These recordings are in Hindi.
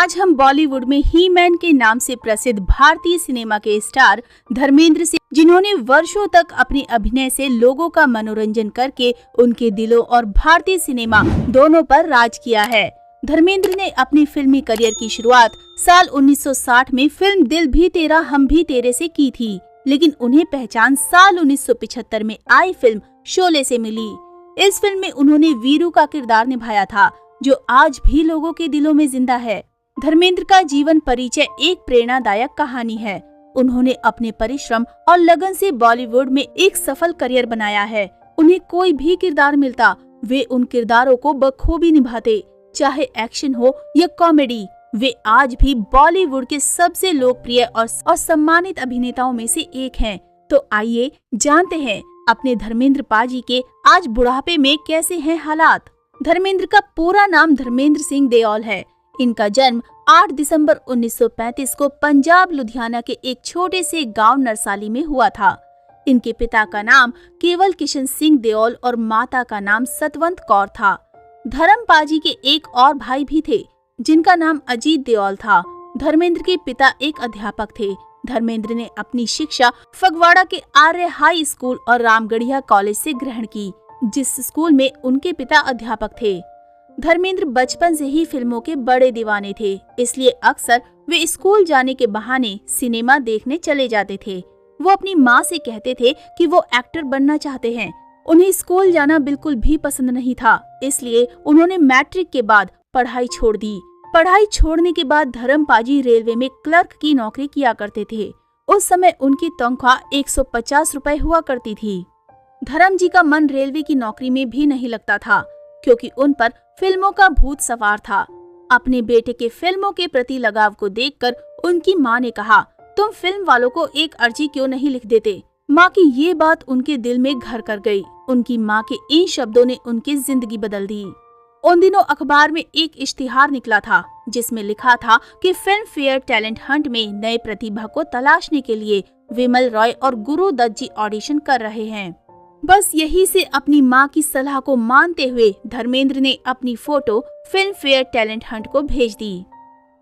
आज हम बॉलीवुड में ही मैन के नाम से प्रसिद्ध भारतीय सिनेमा के स्टार धर्मेंद्र सिंह, जिन्होंने वर्षों तक अपने अभिनय से लोगों का मनोरंजन करके उनके दिलों और भारतीय सिनेमा दोनों पर राज किया है। धर्मेंद्र ने अपनी फिल्मी करियर की शुरुआत साल 1960 में फिल्म दिल भी तेरा हम भी तेरे से की थी, लेकिन उन्हें पहचान साल 1975 में आई फिल्म शोले से मिली। इस फिल्म में उन्होंने वीरू का किरदार निभाया था, जो आज भी लोगों के दिलों में जिंदा है। धर्मेंद्र का जीवन परिचय एक प्रेरणादायक कहानी है। उन्होंने अपने परिश्रम और लगन से बॉलीवुड में एक सफल करियर बनाया है। उन्हें कोई भी किरदार मिलता, वे उन किरदारों को बखूबी निभाते, चाहे एक्शन हो या कॉमेडी। वे आज भी बॉलीवुड के सबसे लोकप्रिय और सम्मानित अभिनेताओं में से एक हैं। तो आइए जानते हैं अपने धर्मेंद्र पाजी के आज बुढ़ापे में कैसे हैं हालात। धर्मेंद्र का पूरा नाम धर्मेंद्र सिंह देओल है। इनका जन्म 8 दिसंबर 1935 को पंजाब लुधियाना के एक छोटे से गांव नरसाली में हुआ था। इनके पिता का नाम केवल किशन सिंह देओल और माता का नाम सतवंत कौर था। धर्म पाजी के एक और भाई भी थे, जिनका नाम अजीत देओल था। धर्मेंद्र के पिता एक अध्यापक थे। धर्मेंद्र ने अपनी शिक्षा फगवाड़ा के आर्य हाई स्कूल और रामगढ़िया कॉलेज से ग्रहण की, जिस स्कूल में उनके पिता अध्यापक थे। धर्मेंद्र बचपन से ही फिल्मों के बड़े दीवाने थे, इसलिए अक्सर वे स्कूल जाने के बहाने सिनेमा देखने चले जाते थे। वो अपनी माँ से कहते थे कि वो एक्टर बनना चाहते हैं। उन्हें स्कूल जाना बिल्कुल भी पसंद नहीं था, इसलिए उन्होंने मैट्रिक के बाद पढ़ाई छोड़ दी। पढ़ाई छोड़ने के बाद धर्म पाजी रेलवे में क्लर्क की नौकरी किया करते थे। उस समय उनकी तनख्वाह 150 रुपए हुआ करती थी। धर्म जी का मन रेलवे की नौकरी में भी नहीं लगता था, क्योंकि उन पर फिल्मों का भूत सवार था। अपने बेटे के फिल्मों के प्रति लगाव को देखकर उनकी माँ ने कहा, तुम फिल्म वालों को एक अर्जी क्यों नहीं लिख देते। माँ की ये बात उनके दिल में घर कर गई। उनकी माँ के इन शब्दों ने उनकी जिंदगी बदल दी। उन दिनों अखबार में एक इश्तिहार निकला था, जिसमें लिखा था कि फिल्म फेयर टैलेंट हंट में नए प्रतिभा को तलाशने के लिए विमल रॉय और गुरु दत्त जी ऑडिशन कर रहे हैं। बस यही से अपनी माँ की सलाह को मानते हुए धर्मेंद्र ने अपनी photo film fair talent Hunt को भेज दी।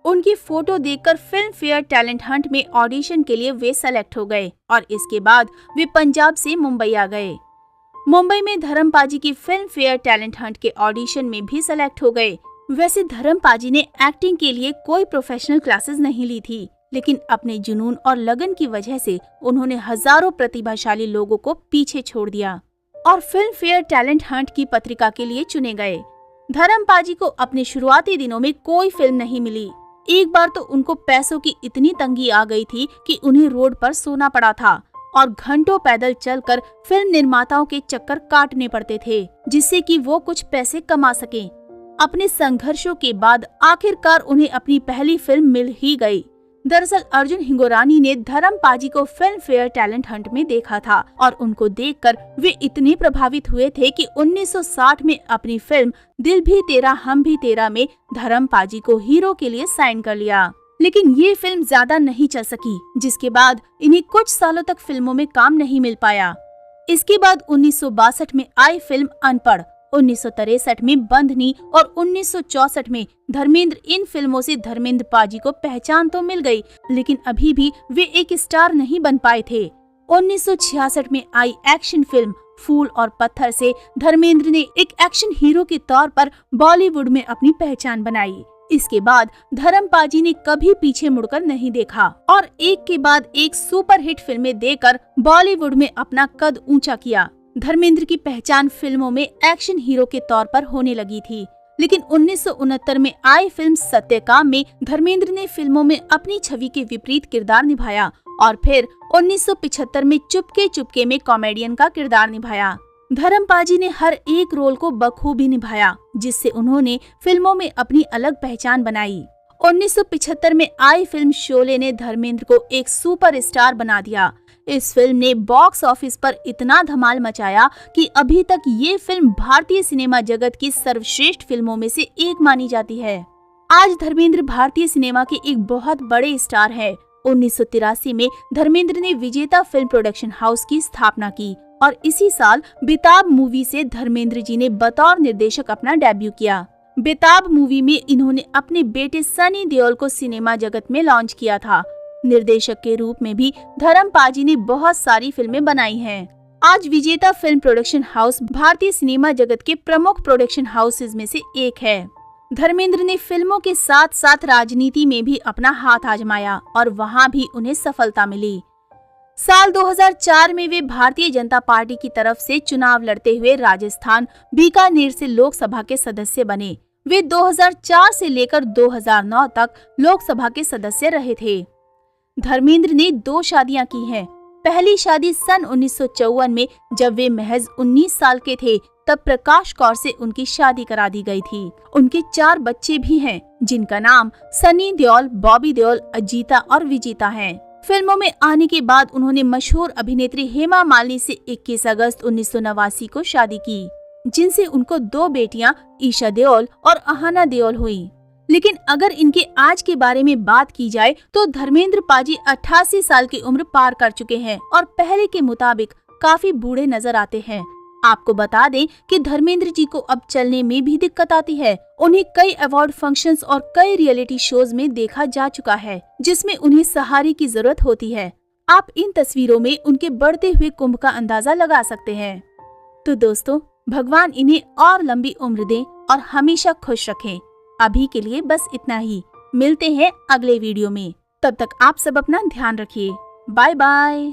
उनकी फोटो देखकर फिल्म फेयर टैलेंट हंट में ऑडिशन के लिए वे सेलेक्ट हो गए और इसके बाद वे पंजाब से मुंबई आ गए। मुंबई में धर्म पाजी की फिल्म फेयर टैलेंट हंट के ऑडिशन में भी सेलेक्ट हो गए। वैसे धर्म पाजी ने एक्टिंग के लिए कोई प्रोफेशनल क्लासेस नहीं ली थी, लेकिन अपने जुनून और लगन की वजह से उन्होंने हजारों प्रतिभाशाली लोगों को पीछे छोड़ दिया और फिल्म फेयर टैलेंट हंट की पत्रिका के लिए चुने गए। धर्म पाजी को अपने शुरुआती दिनों में कोई फिल्म नहीं मिली। एक बार तो उनको पैसों की इतनी तंगी आ गई थी कि उन्हें रोड पर सोना पड़ा था और घंटों पैदल चलकर फिल्म निर्माताओं के चक्कर काटने पड़ते थे, जिससे कि वो कुछ पैसे कमा सकें। अपने संघर्षों के बाद आखिरकार उन्हें अपनी पहली फिल्म मिल ही गई। दरअसल अर्जुन हिंगोरानी ने धर्म पाजी को फिल्म फेयर टैलेंट हंट में देखा था और उनको देखकर वे इतने प्रभावित हुए थे कि 1960 में अपनी फिल्म दिल भी तेरा हम भी तेरा में धर्म पाजी को हीरो के लिए साइन कर लिया। लेकिन ये फिल्म ज्यादा नहीं चल सकी, जिसके बाद इन्हें कुछ सालों तक फिल्मों में काम नहीं मिल पाया। इसके बाद 1962 में आई फिल्म अनपढ़, 1963 में बंधनी और 1964 में धर्मेंद्र। इन फिल्मों से धर्मेंद्र पाजी को पहचान तो मिल गई, लेकिन अभी भी वे एक स्टार नहीं बन पाए थे। 1966 में आई एक्शन फिल्म फूल और पत्थर से धर्मेंद्र ने एक एक्शन हीरो के तौर पर बॉलीवुड में अपनी पहचान बनाई। इसके बाद धर्म पाजी ने कभी पीछे मुड़कर नहीं देखा और एक के बाद एक सुपरहिट फिल्में देकर बॉलीवुड में अपना कद ऊंचा किया। धर्मेंद्र की पहचान फिल्मों में एक्शन हीरो के तौर पर होने लगी थी, लेकिन 1969 में आई फिल्म सत्यकाम में धर्मेंद्र ने फिल्मों में अपनी छवि के विपरीत किरदार निभाया और फिर 1975 में चुपके चुपके में कॉमेडियन का किरदार निभाया। धर्म पाजी ने हर एक रोल को बखूबी निभाया, जिससे उन्होंने फिल्मों में अपनी अलग पहचान बनाई। 1975 में आई फिल्म शोले ने धर्मेंद्र को एक सुपरस्टार बना दिया। इस फिल्म ने बॉक्स ऑफिस पर इतना धमाल मचाया कि अभी तक ये फिल्म भारतीय सिनेमा जगत की सर्वश्रेष्ठ फिल्मों में से एक मानी जाती है। आज धर्मेंद्र भारतीय सिनेमा के एक बहुत बड़े स्टार हैं। 1983 में धर्मेंद्र ने विजेता फिल्म प्रोडक्शन हाउस की स्थापना की और इसी साल बेताब मूवी से धर्मेंद्र जी ने बतौर निर्देशक अपना डेब्यू किया। बेताब मूवी में इन्होंने अपने बेटे सनी देओल को सिनेमा जगत में लॉन्च किया था। निर्देशक के रूप में भी धर्म पाजी ने बहुत सारी फिल्में बनाई हैं। आज विजेता फिल्म प्रोडक्शन हाउस भारतीय सिनेमा जगत के प्रमुख प्रोडक्शन हाउसेज में से एक है। धर्मेंद्र ने फिल्मों के साथ साथ राजनीति में भी अपना हाथ आजमाया और वहां भी उन्हें सफलता मिली। साल 2004 में वे भारतीय जनता पार्टी की तरफ से चुनाव लड़ते हुए राजस्थान बीकानेर से लोकसभा के सदस्य बने। वे 2004 से लेकर 2009 तक लोकसभा के सदस्य रहे थे। धर्मेंद्र ने 2 शादियां की हैं। पहली शादी सन 1954 में जब वे महज 19 साल के थे, तब प्रकाश कौर से उनकी शादी करा दी गई थी। उनके 4 बच्चे भी हैं, जिनका नाम सनी देओल, बॉबी देओल, अजीता और विजिता है। फिल्मों में आने के बाद उन्होंने मशहूर अभिनेत्री हेमा मालिनी से 21 अगस्त 1989 को शादी की, जिनसे उनको 2 बेटियां ईशा देओल और अहाना देओल हुई। लेकिन अगर इनके आज के बारे में बात की जाए तो धर्मेंद्र पाजी 88 साल की उम्र पार कर चुके हैं और पहले के मुताबिक काफी बूढ़े नजर आते हैं। आपको बता दें कि धर्मेंद्र जी को अब चलने में भी दिक्कत आती है। उन्हें कई अवार्ड फंक्शंस और कई रियलिटी शोज में देखा जा चुका है, जिसमें उन्हें सहारे की जरूरत होती है। आप इन तस्वीरों में उनके बढ़ते हुए कुंभ का अंदाजा लगा सकते हैं। तो दोस्तों, भगवान इन्हें और लंबी उम्र दें और हमेशा खुश रखें। अभी के लिए बस इतना ही। मिलते हैं अगले वीडियो में। तब तक आप सब अपना ध्यान रखिए। Bye bye.